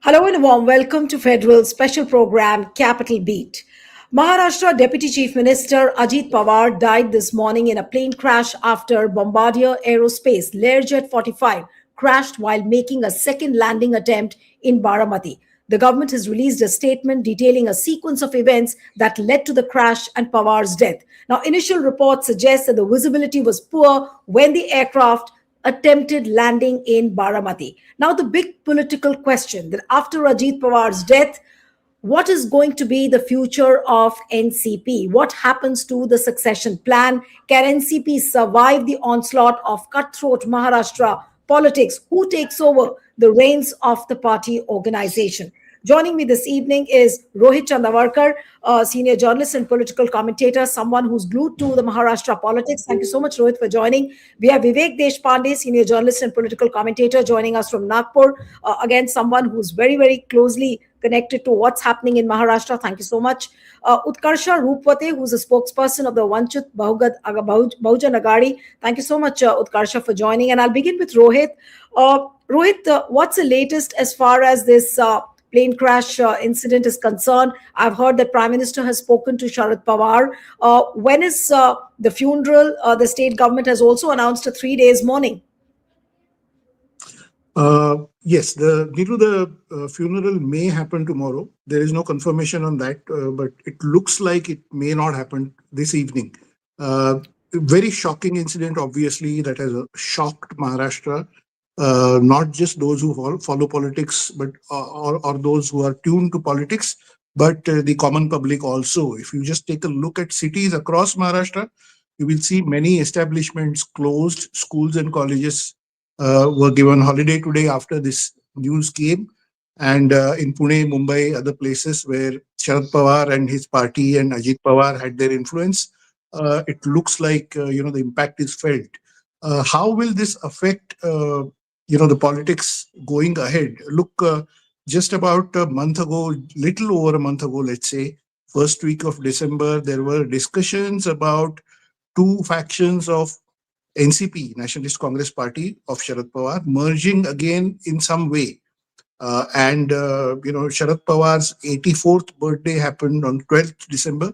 Hello and a warm welcome to Federal Special Program Capital Beat. Maharashtra Deputy Chief Minister Ajit Pawar died this morning in a plane crash after Bombardier Aerospace Learjet 45 crashed while making a second landing attempt in Baramati. The government has released a statement detailing a sequence of events that led to the crash and Pawar's death. Now, initial reports suggest that the visibility was poor when the aircraft attempted landing in Baramati. Now, the big political question that after Ajit Pawar's death, what is going to be the future of NCP? What happens to the succession plan? Can NCP survive the onslaught of cutthroat Maharashtra politics? Who takes over the reins of the party organization? Joining me this evening is Rohit Chandavarkar, a senior journalist and political commentator, someone who's glued to the Maharashtra politics. Thank you so much, Rohit, for joining. We have Vivek Deshpande, senior journalist and political commentator, joining us from Nagpur. Again, someone who's very, very closely connected to what's happening in Maharashtra. Thank you so much. Utkarsha Roopwate, who's a spokesperson of the Vanchit Bahujan Agadi. Thank you so much, Utkarsha, for joining. And I'll begin with Rohit. Rohit, what's the latest as far as this plane crash incident is concerned? I've heard that Prime Minister has spoken to Sharad Pawar. When is the funeral? The state government has also announced a 3 days mourning. Yes, the funeral may happen tomorrow. There is no confirmation on that, but it looks like it may not happen this evening. Very shocking incident, obviously, that has shocked Maharashtra. Not just those who follow politics, but or those who are tuned to politics, but the common public also. If you just take a look at cities across Maharashtra, you will see many establishments closed, schools and colleges were given holiday today after this news came. And in Pune, Mumbai, other places where Sharad Pawar and his party and Ajit Pawar had their influence, it looks like the impact is felt. How will this affect the politics going ahead? Look, just about a month ago, little over a month ago, let's say, first week of December, there were discussions about two factions of NCP, Nationalist Congress Party of Sharad Pawar, merging again in some way. Sharad Pawar's 84th birthday happened on 12th December.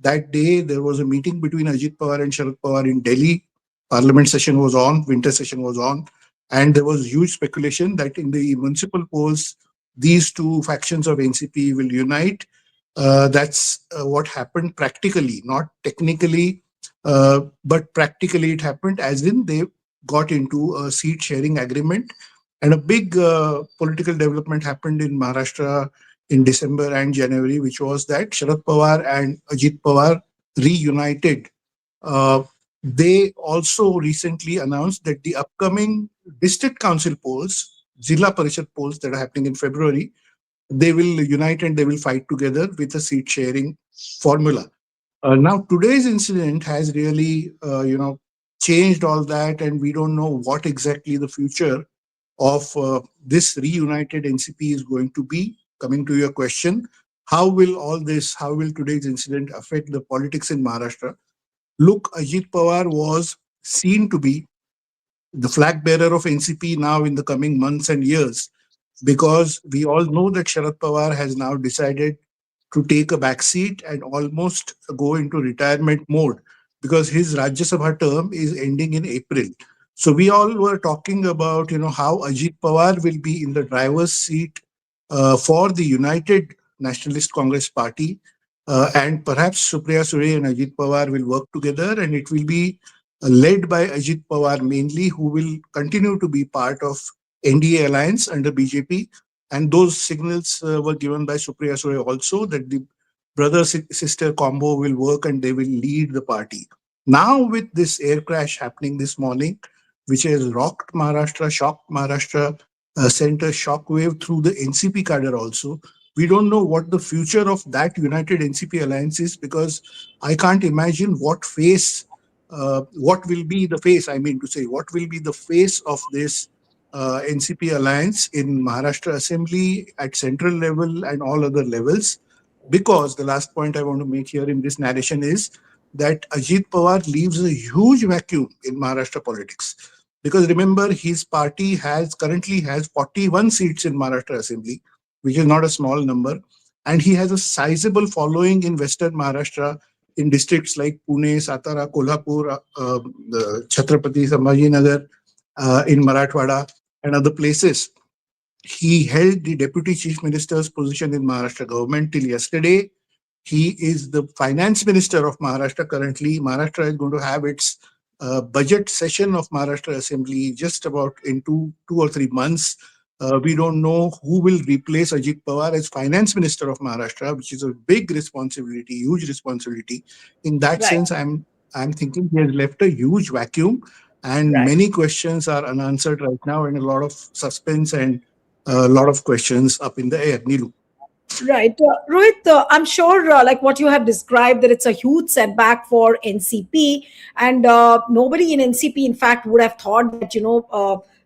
That day, there was a meeting between Ajit Pawar and Sharad Pawar in Delhi. Parliament session was on, winter session was on, and there was huge speculation that in the municipal polls, these two factions of NCP will unite. That's what happened practically, not technically, but practically it happened, as in they got into a seat sharing agreement. And a big political development happened in Maharashtra in December and January, which was that Sharad Pawar and Ajit Pawar reunited. They also recently announced that the upcoming district council polls, Zilla Parishad polls that are happening in February, they will unite and they will fight together with a seat sharing formula. Now, today's incident has really, changed all that, and we don't know what exactly the future of this reunited NCP is going to be. Coming to your question, how will today's incident affect the politics in Maharashtra? Look, Ajit Pawar was seen to be the flag bearer of NCP now in the coming months and years, because we all know that Sharad Pawar has now decided to take a back seat and almost go into retirement mode, because his Rajya Sabha term is ending in April. So we all were talking about, how Ajit Pawar will be in the driver's seat for the United Nationalist Congress Party, and perhaps Supriya Sure and Ajit Pawar will work together, and it will be led by Ajit Pawar mainly, who will continue to be part of NDA alliance under BJP. And those signals were given by Supriya Sure also, that the brother-sister combo will work and they will lead the party. Now, with this air crash happening this morning, which has rocked Maharashtra, shocked Maharashtra, sent a shockwave through the NCP cadre also. We don't know what the future of that united NCP alliance is, because I can't imagine what will be the face, I mean to say, what will be the face of this NCP alliance in Maharashtra Assembly, at central level and all other levels. Because the last point I want to make here in this narration is that Ajit Pawar leaves a huge vacuum in Maharashtra politics. Because remember, his party currently has 41 seats in Maharashtra Assembly. which is not a small number. And he has a sizable following in Western Maharashtra, in districts like Pune, Satara, Kolhapur, the Chhatrapati Sambhajinagar, in Marathwada, and other places. He held the deputy chief minister's position in Maharashtra government till yesterday. He is the finance minister of Maharashtra currently. Maharashtra is going to have its budget session of Maharashtra Assembly just about in two or 3 months. We don't know who will replace Ajit Pawar as finance minister of Maharashtra, which is a big responsibility, huge responsibility. In that Right. sense, I'm thinking he has left a huge vacuum, and Right. many questions are unanswered right now, and a lot of suspense and a lot of questions up in the air. Nilu. Right. Rohit, I'm sure, like what you have described, that it's a huge setback for NCP. And nobody in NCP, in fact, would have thought that,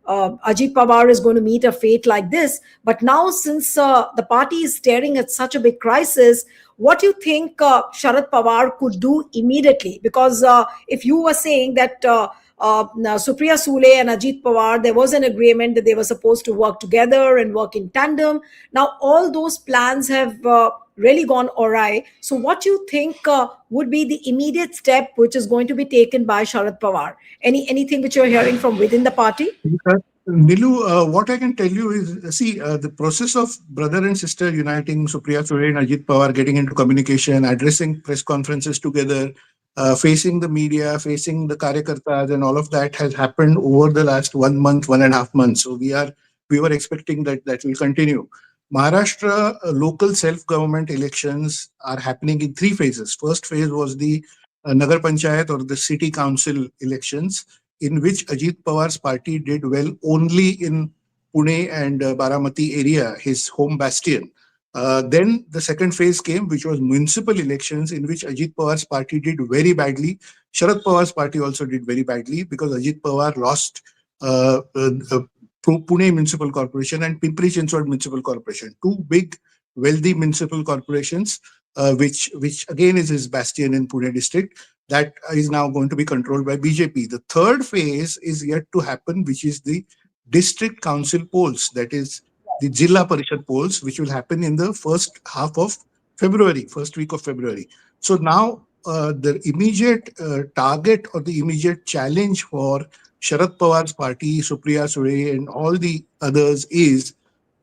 Ajit Pawar is going to meet a fate like this. But now, since the party is staring at such a big crisis, what do you think Sharad Pawar could do immediately? Because if you were saying that now, Supriya Sule and Ajit Pawar, there was an agreement that they were supposed to work together and work in tandem. Now, all those plans have really gone awry. So, what do you think would be the immediate step which is going to be taken by Sharad Pawar? Anything which you're hearing from within the party? Nilu, what I can tell you is, see, the process of brother and sister uniting, Supriya Sule and Ajit Pawar getting into communication, addressing press conferences together, facing the media, facing the karyakartas, and all of that has happened over the last 1 month, 1.5 months. So we were expecting that that will continue. Maharashtra local self-government elections are happening in 3 phases. First phase was the Nagar Panchayat or the city council elections, in which Ajit Pawar's party did well only in Pune and Baramati area, his home bastion. Then the second phase came, which was municipal elections, in which Ajit Pawar's party did very badly. Sharad Pawar's party also did very badly because Ajit Pawar lost Pune Municipal Corporation and Pimpri Chinchwad Municipal Corporation, two big, wealthy municipal corporations, which again is his bastion in Pune district, that is now going to be controlled by BJP. The third phase is yet to happen, which is the district council polls, that is the Jilla Parishad polls, which will happen in the first half of February, first week of February. So now the immediate target or the immediate challenge for Sharad Pawar's party, Supriya Sule, and all the others is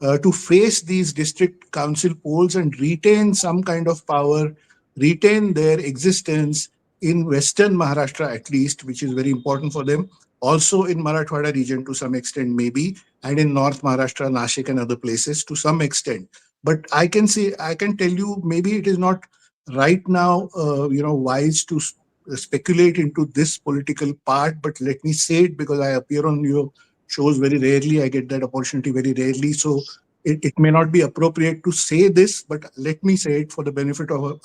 to face these district council polls and retain some kind of power, retain their existence in Western Maharashtra at least, which is very important for them. Also in Marathwada region to some extent, maybe, and in North Maharashtra, Nashik, and other places to some extent. But I can tell you, maybe it is not right now, wise to speculate into this political part. But let me say it because I appear on your shows very rarely. I get that opportunity very rarely, so it may not be appropriate to say this, but let me say it for the benefit of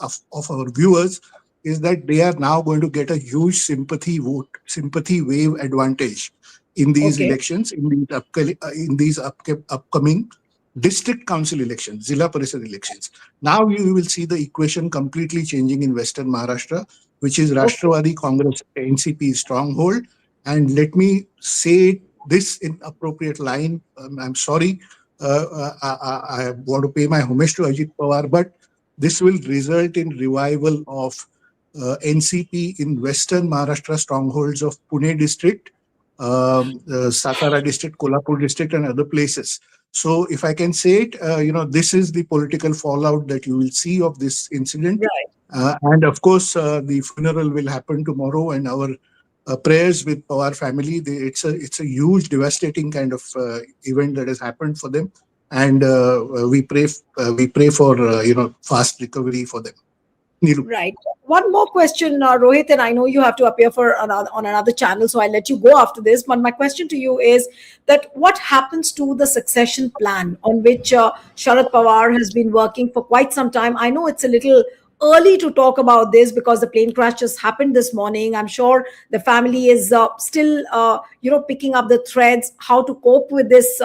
our viewers, is that they are now going to get a huge sympathy vote, sympathy wave advantage in these Okay. elections, in these upcoming district council elections, Zilla Parishad elections. Now you will see the equation completely changing in Western Maharashtra, which is Okay. Rashtravari Congress NCP stronghold. And let me say this in appropriate line. I'm sorry, I want to pay my homage to Ajit Pawar, but this will result in revival of NCP in Western Maharashtra strongholds of Pune district, Satara district, Kolhapur district, and other places. So, if I can say it, this is the political fallout that you will see of this incident. Right. And of course, the funeral will happen tomorrow, and our prayers with Pawar family. It's a huge, devastating kind of event that has happened for them, and we pray for fast recovery for them. Nilu. Right. One more question, Rohit, and I know you have to appear for on another channel, so I'll let you go after this. But my question to you is that what happens to the succession plan on which Sharad Pawar has been working for quite some time? I know it's a little early to talk about this because the plane crash just happened this morning. I'm sure the family is still, picking up the threads, how to cope with this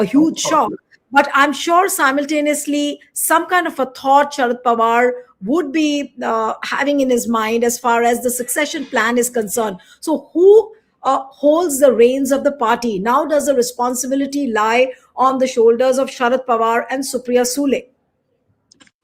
huge shock. But I'm sure simultaneously, some kind of a thought Sharad Pawar would be having in his mind as far as the succession plan is concerned. So, who holds the reins of the party. Now, does the responsibility lie on the shoulders of Sharad Pawar and Supriya Sule?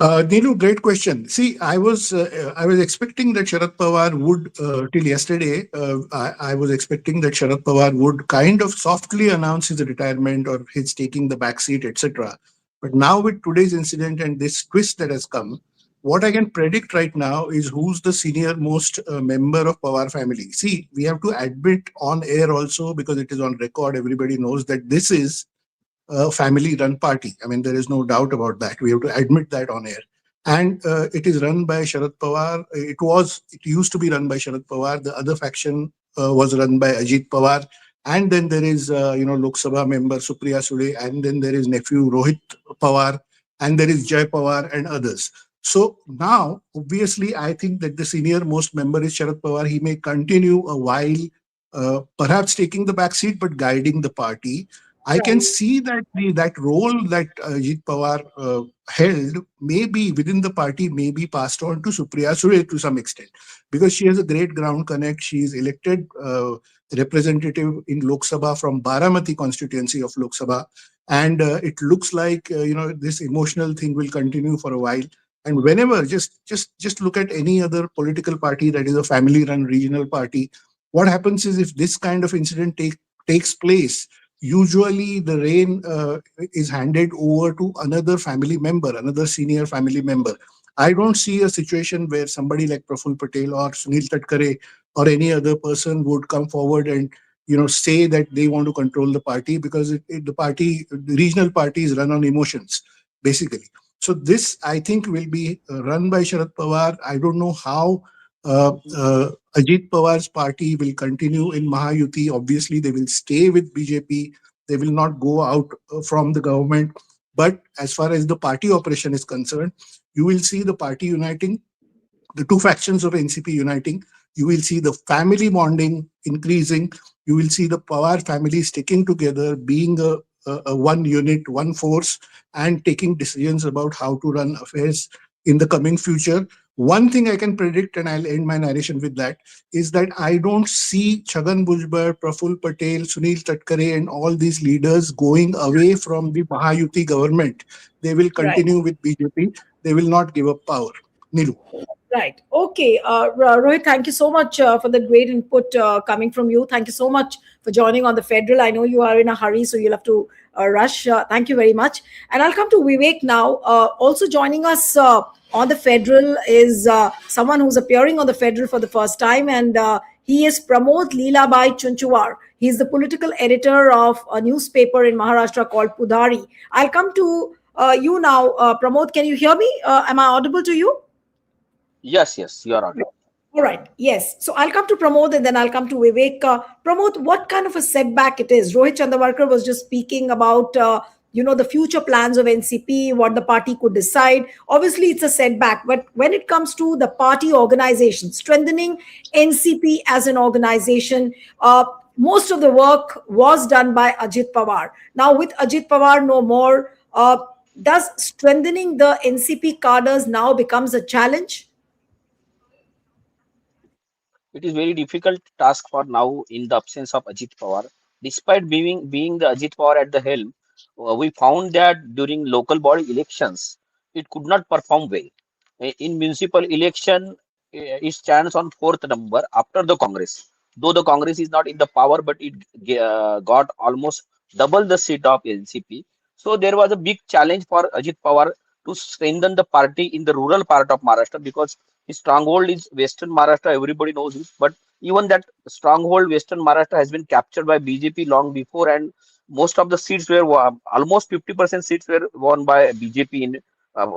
Neelu, great question. See, I was expecting that Sharad Pawar would till yesterday. I was expecting that Sharad Pawar would kind of softly announce his retirement or his taking the back seat, etc. But now with today's incident and this twist that has come, what I can predict right now is who's the senior most member of Pawar family. See, we have to admit on air also because it is on record. Everybody knows that this is a family run party. I mean, there is no doubt about that. We have to admit that on air. And it is run by Sharad Pawar. It used to be run by Sharad Pawar. The other faction was run by Ajit Pawar. And then there is, Lok Sabha member Supriya Sule. And then there is nephew Rohit Pawar. And there is Jay Pawar and others. So now, obviously, I think that the senior most member is Sharad Pawar. He may continue a while, perhaps taking the back seat, but guiding the party. I can see that that role that Ajit Pawar held may be within the party, may be passed on to Supriya Sule to some extent, because she has a great ground connect. She is elected representative in Lok Sabha from Baramati constituency of Lok Sabha, and it looks like this emotional thing will continue for a while. And whenever, just look at any other political party that is a family-run regional party. What happens is if this kind of incident takes place, usually the reign is handed over to another family member, another senior family member. I don't see a situation where somebody like Praful Patel or Sunil Tatkare or any other person would come forward and say that they want to control the party, because the regional party is run on emotions basically. So this, I think, will be run by Sharad Pawar. I don't know how Ajit Pawar's party will continue in Mahayuti. Obviously, they will stay with BJP. They will not go out from the government. But as far as the party operation is concerned, you will see the party uniting, the two factions of NCP uniting. You will see the family bonding increasing. You will see the Pawar family sticking together, being a one unit, one force, and taking decisions about how to run affairs in the coming future. One thing I can predict, and I'll end my narration with that, is that I don't see Chhagan Bhujbal, Praful Patel, Sunil Tatkare, and all these leaders going away from the Mahayuti government. They will Right. continue with BJP. They will not give up power. Nilu. Right. Okay. Rohit, thank you so much for the great input coming from you. Thank you so much for joining on the Federal. I know you are in a hurry, so you'll have to rush. Thank you very much. And I'll come to Vivek now. Also joining us on the Federal is someone who's appearing on the Federal for the first time, and he is Pramod Leelabai Chunchuwar. He's the political editor of a newspaper in Maharashtra called Pudhari. I'll come to you now. Pramod, can you hear me? Am I audible to you? Yes, yes, you are audible. All right. Yes. So I'll come to Pramod and then I'll come to Vivek. Pramod, what kind of a setback it is? Rohit Chandavarkar was just speaking about, the future plans of NCP, what the party could decide. Obviously, it's a setback. But when it comes to the party organization, strengthening NCP as an organization, most of the work was done by Ajit Pawar. Now, with Ajit Pawar no more, does strengthening the NCP cadres now becomes a challenge? It is very difficult task for now in the absence of Ajit Pawar. Despite being the Ajit Pawar at the helm, we found that during local body elections, it could not perform well. In municipal election, it stands on fourth number after the Congress. Though the Congress is not in the power, but it got almost double the seat of NCP. So there was a big challenge for Ajit Pawar to strengthen the party in the rural part of Maharashtra, because his stronghold is Western Maharashtra. Everybody knows it, but even that stronghold, Western Maharashtra, has been captured by BJP long before, and most of the seats were almost 50% seats were won by BJP in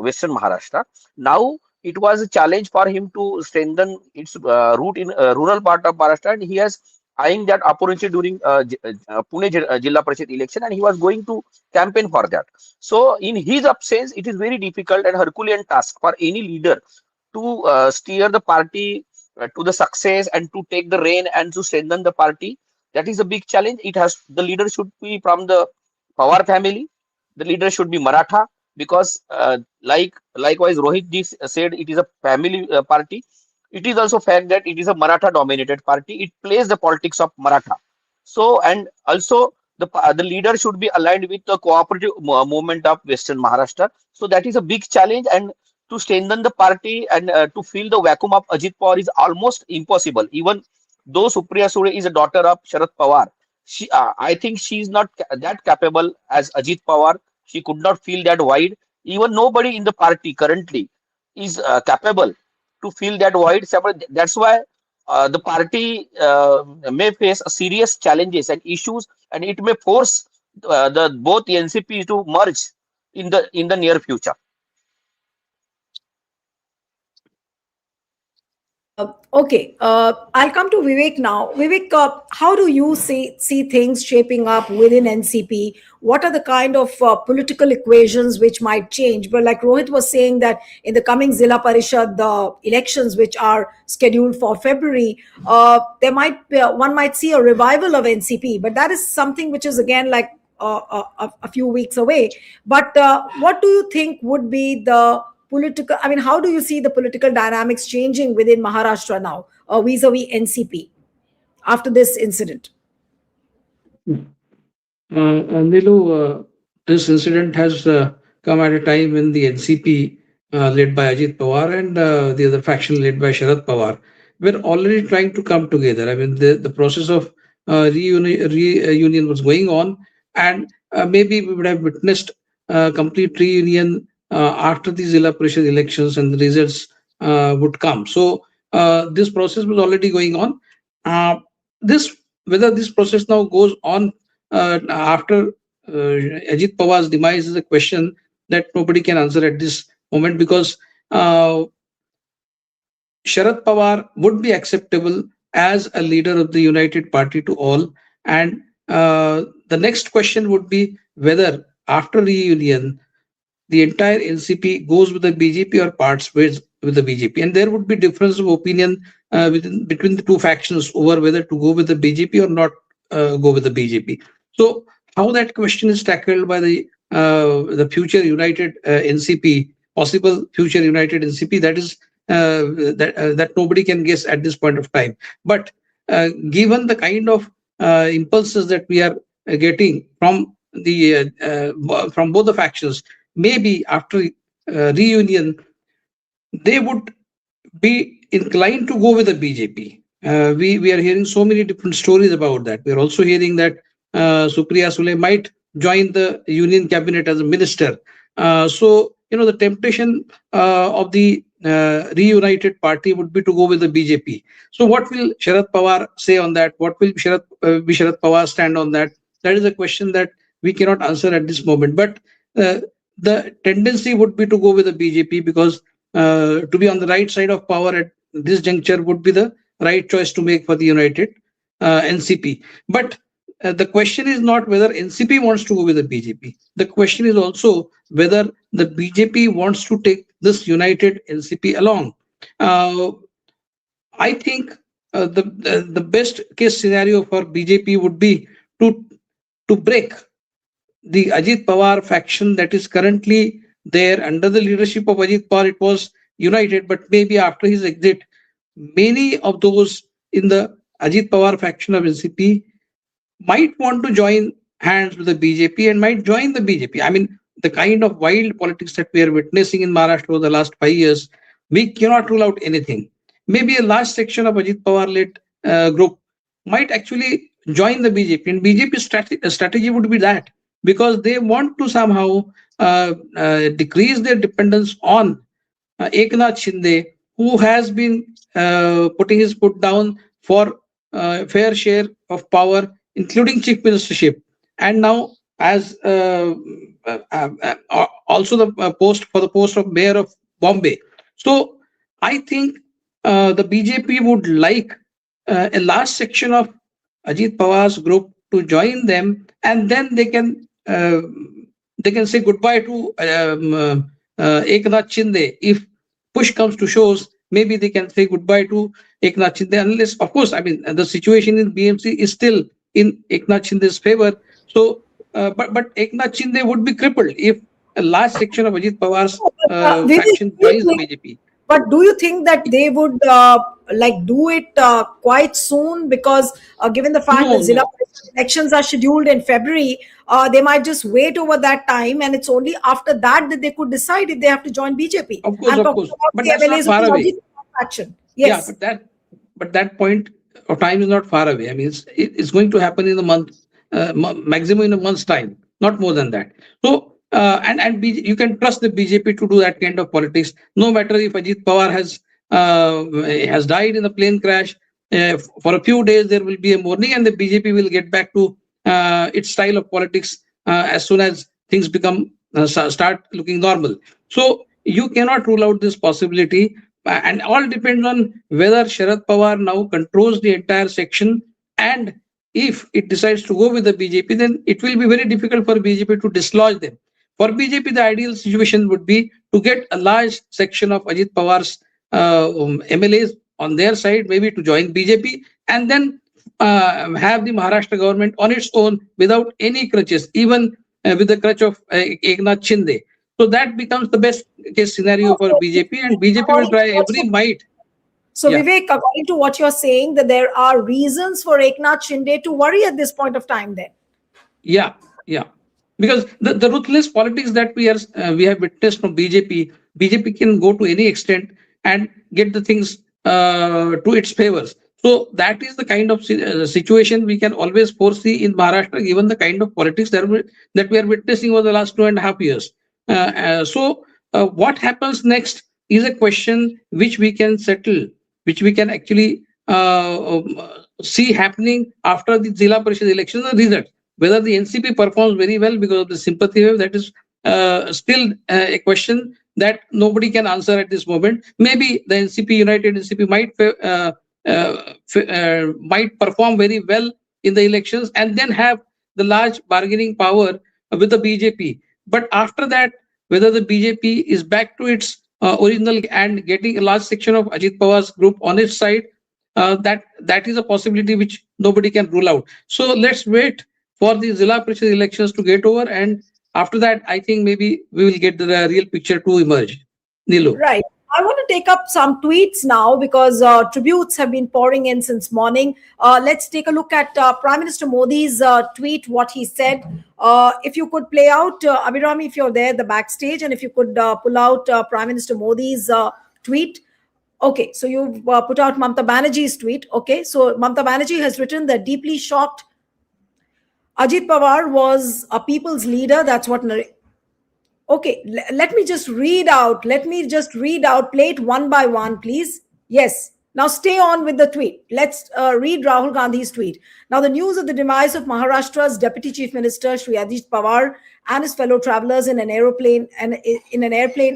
Western Maharashtra. Now it was a challenge for him to strengthen its root in rural part of Maharashtra, and he has eyeing that opportunity during Pune Jilla Parishad election, and he was going to campaign for that. So in his absence, it is very difficult and Herculean task for any leader to steer the party to the success and to take the reign and to strengthen the party. That is a big challenge. It has, the leader should be from the Pawar family. The leader should be Maratha, because likewise Rohit ji said, it is a family party. It is also fact that it is a Maratha dominated party. It plays the politics of Maratha. So, and also the leader should be aligned with the cooperative movement of Western Maharashtra. So that is a big challenge, and to strengthen the party and to fill the vacuum of Ajit Pawar is almost impossible. Even though Supriya Sule is a daughter of Sharad Pawar, I think she is not that capable as Ajit Pawar. She could not fill that void. Even nobody in the party currently is capable to fill that void. That's why the party may face a serious challenges and issues, and it may force the both NCP to merge in the near future. Okay, I'll come to Vivek now. Vivek, how do you see things shaping up within NCP? What are the kind of political equations which might change? But like Rohit was saying, that in the coming Zilla Parishad, the elections which are scheduled for February, there might be, one might see a revival of NCP, but that is something which is again like a few weeks away. But what do you think would be the political, I mean, how do you see the political dynamics changing within Maharashtra now, vis-a-vis NCP after this incident? Nilu, this incident has come at a time when the NCP, led by Ajit Pawar, and the other faction led by Sharad Pawar, were already trying to come together. I mean, the process of reunion was going on, and maybe we would have witnessed complete reunion after the Zilla Parishad elections and the results would come. So, this process was already going on. Uh, this Whether this process now goes on after Ajit Pawar's demise is a question that nobody can answer at this moment, because uh, Sharad Pawar would be acceptable as a leader of the United Party to all. And the next question would be whether after reunion the entire NCP goes with the BJP or parts with the BJP. And there would be difference of opinion between the two factions over whether to go with the BJP or not go with the BJP. So how that question is tackled by the future united NCP, possible future united NCP, that is that nobody can guess at this point of time. But given the kind of impulses that we are getting from both the factions, maybe after reunion they would be inclined to go with the BJP. We are hearing so many different stories about that. We are also hearing that Supriya Sule might join the union cabinet as a minister. So the temptation of the reunited party would be to go with the BJP. So what will Sharad Pawar say on that? What will Sharad Pawar stand on that? That is a question that we cannot answer at this moment. But the tendency would be to go with the BJP, because to be on the right side of power at this juncture would be the right choice to make for the united NCP. But the question is not whether NCP wants to go with the BJP. The question is also whether the BJP wants to take this united NCP along. I think the best case scenario for BJP would be to break the Ajit Pawar faction that is currently there under the leadership of Ajit Pawar. It was united, but maybe after his exit, many of those in the Ajit Pawar faction of NCP might want to join hands with the BJP and might join the BJP. I mean, the kind of wild politics that we are witnessing in Maharashtra over the last 5 years, we cannot rule out anything. Maybe a large section of Ajit Pawar-led group might actually join the BJP, and BJP's strategy would be that, because they want to somehow decrease their dependence on Eknath Shinde, who has been putting his foot down for fair share of power, including chief ministership, and now as also the post of mayor of Bombay. So I think the BJP would like a large section of Ajit Pawar's group to join them, and then they can say goodbye to Eknath Shinde. If push comes to shows, maybe they can say goodbye to Eknath Shinde, unless, of course, I mean, the situation in BMC is still in Eknath Shinde's favor. So, but Eknath Shinde would be crippled if a large section of Ajit Pawar's Vivek, faction joins the BJP. But do you think that they would like do it quite soon? Because given the fact that No, Zilla no. elections are scheduled in February, they might just wait over that time, and it's only after that that they could decide if they have to join BJP. I'm Of talking course, about but the that's not MLAs of far the away. Ajit faction. Yeah, Yes. but that point of time is not far away. I mean, it's going to happen in a month, maximum in a month's time, not more than that. So, you can trust the BJP to do that kind of politics, no matter if Ajit Pawar has died in a plane crash. For a few days, there will be a mourning, and the BJP will get back to its style of politics as soon as things become start looking normal. So you cannot rule out this possibility, and all depends on whether Sharad Pawar now controls the entire section, and if it decides to go with the BJP, then it will be very difficult for BJP to dislodge them. For BJP, the ideal situation would be to get a large section of Ajit Pawar's MLAs on their side, maybe to join BJP, and then have the Maharashtra government on its own without any crutches, even with the crutch of Eknath Shinde. So that becomes the best case scenario for So, BJP, and BJP will according to try what every you might. So, Yeah, Vivek, according to what you're saying, that there are reasons for Eknath Shinde to worry at this point of time, then. yeah, yeah. Because the ruthless politics that we have witnessed from BJP can go to any extent and get the things to its favors. So that is the kind of situation we can always foresee in Maharashtra, given the kind of politics that we are witnessing over the last 2.5 years. What happens next is a question which we can settle, which we can actually see happening after the Zilla Parishad election, the result. Whether the NCP performs very well because of the sympathy wave, that is still a question that nobody can answer at this moment. Maybe the NCP, United NCP, might perform very well in the elections and then have the large bargaining power with the BJP. But after that, whether the BJP is back to its original and getting a large section of Ajit Pawar's group on its side, that is a possibility which nobody can rule out. So let's wait for the Zilla Parishad elections to get over, and after that, I think maybe we will get the real picture to emerge. Nilu. Right. I want to take up some tweets now because tributes have been pouring in since morning. Let's take a look at Prime Minister Modi's tweet, what he said. If you could play out, Abhirami, if you're there, the backstage, and if you could pull out Prime Minister Modi's tweet. Okay, so you've put out Mamta Banerjee's tweet. Okay, so Mamta Banerjee has written that deeply shocked Ajit Pawar was a people's leader. That's what. Okay, let me just read out. Let me just read out. Play it one by one, please. Yes. Now stay on with the tweet. Let's read Rahul Gandhi's tweet. Now, the news of the demise of Maharashtra's Deputy Chief Minister Shri Ajit Pawar and his fellow travelers in an airplane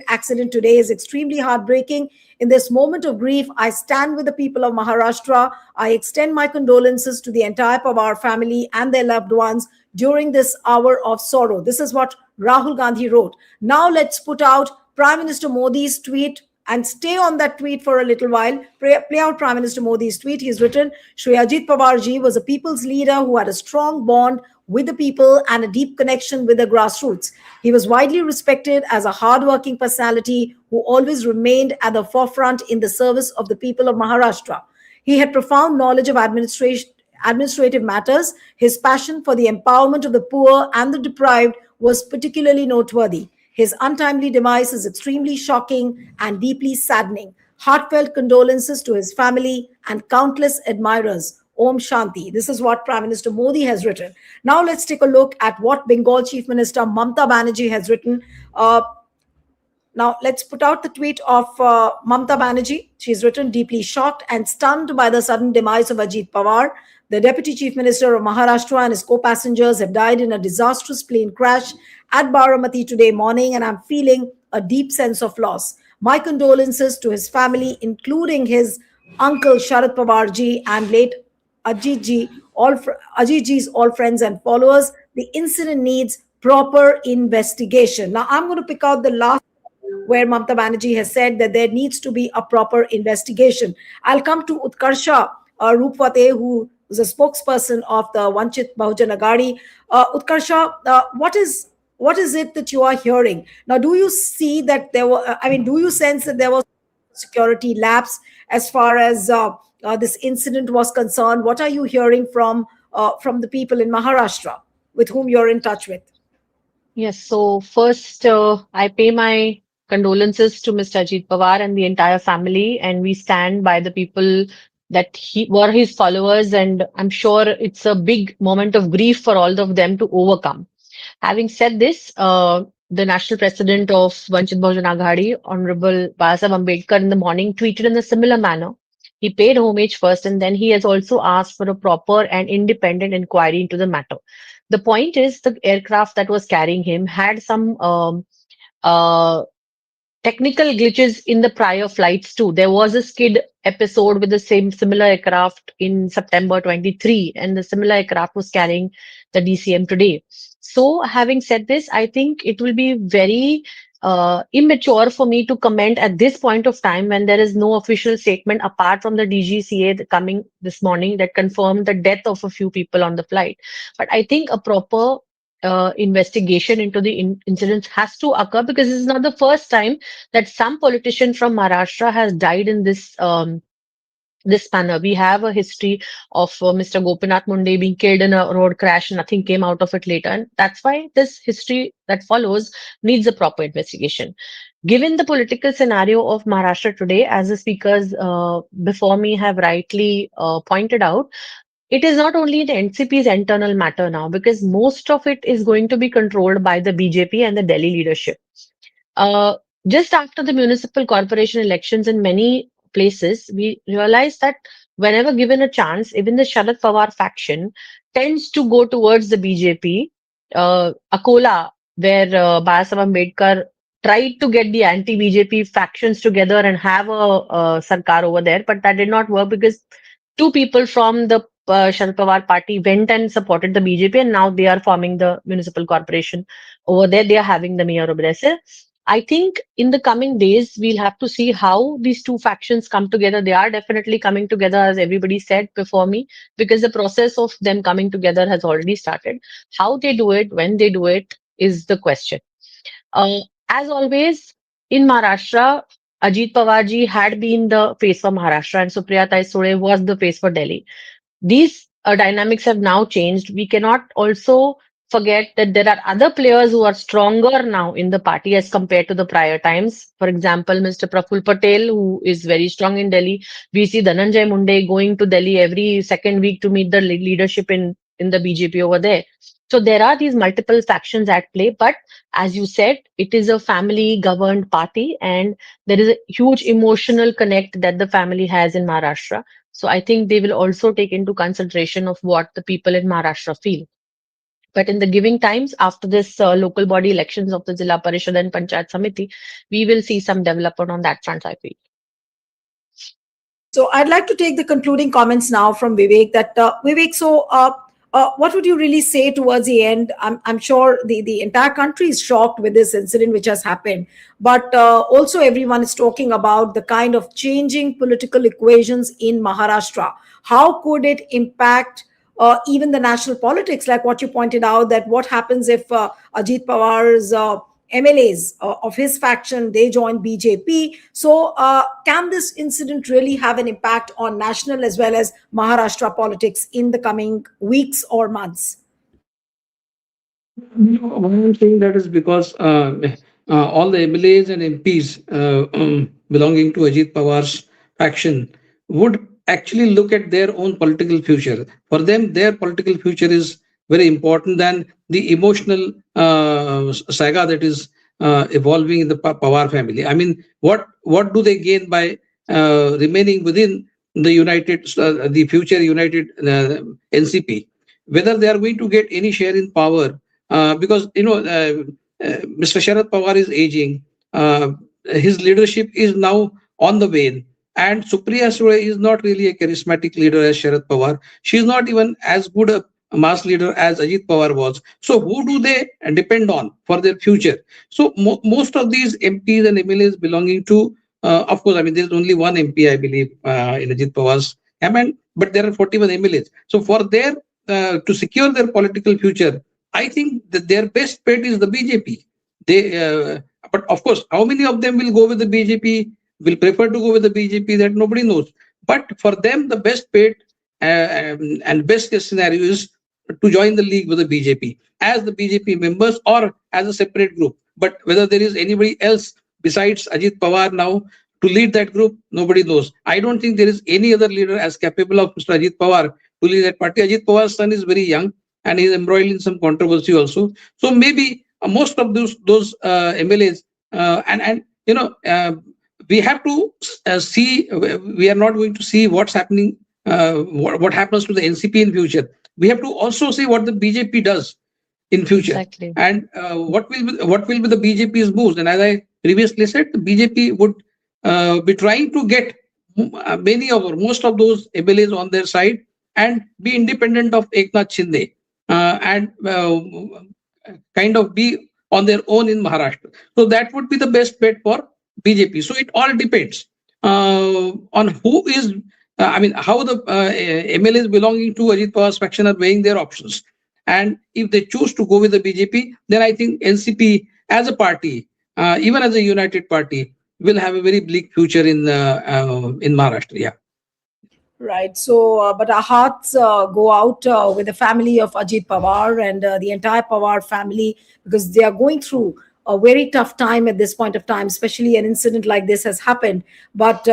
accident today is extremely heartbreaking. In this moment of grief, I stand with the people of Maharashtra. I extend my condolences to the entire Pawar family and their loved ones during this hour of sorrow. This is what Rahul Gandhi wrote. Now let's put out Prime Minister Modi's tweet and stay on that tweet for a little while. Play out Prime Minister Modi's tweet. He's written, Shri Ajit Pawar ji was a people's leader who had a strong bond with the people and a deep connection with the grassroots. He was widely respected as a hardworking personality who always remained at the forefront in the service of the people of Maharashtra. He had profound knowledge of administrative matters. His passion for the empowerment of the poor and the deprived was particularly noteworthy. His untimely demise is extremely shocking and deeply saddening. Heartfelt condolences to his family and countless admirers. Om Shanti. This is what Prime Minister Modi has written. Now let's take a look at what Bengal Chief Minister Mamta Banerjee has written. Now, let's put out the tweet of Mamta Banerjee. She's written, deeply shocked and stunned by the sudden demise of Ajit Pawar. The Deputy Chief Minister of Maharashtra and his co-passengers have died in a disastrous plane crash at Baramati today morning, and I'm feeling a deep sense of loss. My condolences to his family, including his uncle Sharad Pawar ji and late Ajit ji, Ajit ji's all friends and followers. The incident needs proper investigation. Now, I'm going to pick out the last where Mamta Banerjee has said that there needs to be a proper investigation. I'll come to Utkarsha Roopwate, who is a spokesperson of the Vanchit Bahujan Aghadi. Utkarsha, what is it that you are hearing now? Do you see that there were? I mean, do you sense that there was security lapse as far as this incident was concerned? What are you hearing from the people in Maharashtra with whom you're in touch with? Yes, so first, I pay my condolences to Mr. Ajit Pawar and the entire family, and we stand by the people that he were his followers, and I'm sure it's a big moment of grief for all of them to overcome. Having said this, the national president of Vanchit Bahujan Aghadi, Honorable Babasaheb Ambedkar, in the morning tweeted in a similar manner. He paid homage first, and then he has also asked for a proper and independent inquiry into the matter. The point is, the aircraft that was carrying him had some uh, technical glitches in the prior flights too. There was a skid episode with the same similar aircraft in September 23, and the similar aircraft was carrying the DCM today. So, having said this, I think it will be very immature for me to comment at this point of time when there is no official statement apart from the DGCA coming this morning that confirmed the death of a few people on the flight. But I think a proper investigation into the incidents has to occur, because this is not the first time that some politician from Maharashtra has died in this manner. We have a history of Mr. Gopinath Munde being killed in a road crash. Nothing came out of it later, and that's why this history that follows needs a proper investigation. Given the political scenario of Maharashtra today, as the speakers before me have rightly pointed out, it is not only the NCP's internal matter now, because most of it is going to be controlled by the BJP and the Delhi leadership. Uh, just after the municipal corporation elections in many places, we realized that whenever given a chance, even the Sharad Pawar faction tends to go towards the BJP. Akola, where Babasaheb Ambedkar tried to get the anti-BJP factions together and have a sarkar over there, but that did not work because two people from the Sharad Pawar party went and supported the BJP, and now they are forming the municipal corporation over there. They are having the mayor over there. So I think in the coming days, we'll have to see how these two factions come together. They are definitely coming together, as everybody said before me, because the process of them coming together has already started. How they do it, when they do it, is the question. Uh, as always, in Maharashtra, Ajit Pawar ji had been the face for Maharashtra, and Supriya Tai Sule was the face for Delhi. These dynamics have now changed. We cannot also forget that there are other players who are stronger now in the party as compared to the prior times. For example, Mr. Praful Patel, who is very strong in Delhi. We see Dhananjay Munde going to Delhi every second week to meet the leadership in the BJP over there. So there are these multiple factions at play, but as you said, it is a family governed party, and there is a huge emotional connect that the family has in Maharashtra. So I think they will also take into consideration of what the people in Maharashtra feel. But in the giving times, after this local body elections of the Zilla Parishad and Panchayat Samiti, we will see some development on that front, I feel. So I'd like to take the concluding comments now from Vivek. That Vivek, what would you really say towards the end? I'm sure the entire country is shocked with this incident which has happened, but also everyone is talking about the kind of changing political equations in Maharashtra. How could it impact even the national politics? Like what you pointed out, that what happens if Ajit Pawar's MLAs of his faction, they join BJP. So can this incident really have an impact on national as well as Maharashtra politics in the coming weeks or months? Why I'm saying that is because all the MLAs and MPs belonging to Ajit Pawar's faction would actually look at their own political future. For them, their political future is very important than the emotional saga that is evolving in the Pawar family. I mean, what do they gain by remaining within the the future united NCP? Whether they are going to get any share in power, because Mr. Sharad Pawar is aging. His leadership is now on the wane, and Supriya Sule is not really a charismatic leader as Sharad Pawar. She is not even as good a mass leader as Ajit Pawar was. So who do they depend on for their future? So most of these MPs and MLAs belonging to, of course, I mean, there's only one MP, I believe, in Ajit Pawar's campaign, but there are 41 MLAs. So for their to secure their political future, I think that their best bet is the BJP. They, but of course, how many of them will go with the BJP? will prefer to go with the BJP, that nobody knows. But for them, the best paid and best case scenario is to join the league with the BJP as the BJP members or as a separate group. But whether there is anybody else besides Ajit Pawar now to lead that group, nobody knows. I don't think there is any other leader as capable of Mr. Ajit Pawar to lead that party. Ajit Pawar's son is very young and he is embroiled in some controversy also. So maybe most of those MLAs and we have to see. We are not going to see what's happening. What happens to the NCP in future? We have to also see what the BJP does in future, Exactly. and what will be the BJP's moves. And as I previously said, the BJP would be trying to get many of or most of those MLAs on their side and be independent of Eknath Shinde and kind of be on their own in Maharashtra. So that would be the best bet for BJP. So it all depends on who is, how the MLAs belonging to Ajit Pawar's faction are weighing their options. And if they choose to go with the BJP, then I think NCP as a party, even as a united party, will have a very bleak future in Maharashtra. Yeah. Right. So, but our hearts go out with the family of Ajit Pawar and the entire Pawar family, because they are going through a very tough time at this point of time, especially an incident like this has happened. But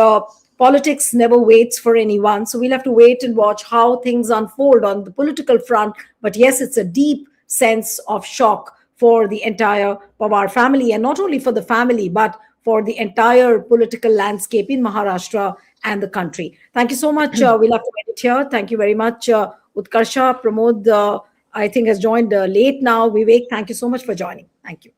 politics never waits for anyone. So we'll have to wait and watch how things unfold on the political front. But yes, it's a deep sense of shock for the entire Pawar family, and not only for the family, but for the entire political landscape in Maharashtra and the country. Thank you so much. We'll have to end it here. Thank you very much. Utkarsha, Pramod, I think has joined late now. Vivek, thank you so much for joining. Thank you.